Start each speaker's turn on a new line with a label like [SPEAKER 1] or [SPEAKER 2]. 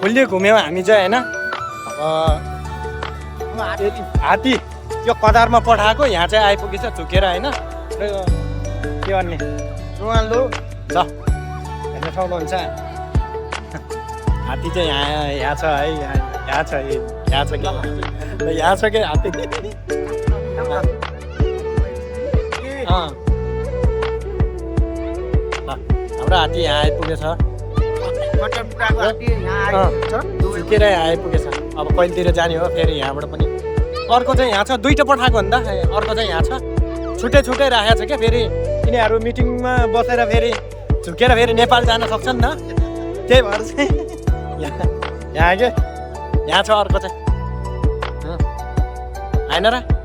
[SPEAKER 1] Fully घुम्यौँ हामी चाहिँ होइन। हात्ती त्यो कतारमा पठाएको यहाँ चाहिँ आइपुगेछ झुकेर होइन। र के भन्ने रुवालो छ हेर्न सक्नुहुन्छ। हात्ती चाहिँ यहाँ छ है, यहाँ छ कि यहाँ छ कि हात्ती। हाम्रो हात्ती यहाँ आइपुगेछ, झुकेर आइपुगेछ। अब कहिलेतिर जाने हो फेरि यहाँबाट पनि। अर्को चाहिँ यहाँ छ, दुईवटा पठाएको नि त। अर्को चाहिँ यहाँ छ, छुट्टै छुट्टै राखेको छ क्या। फेरि यिनीहरू मिटिङमा बसेर फेरि झुकेर फेरि नेपाल जान सक्छन् नि त, त्यही भएर चाहिँ यहाँ के यहाँ छ अर्को चाहिँ होइन र।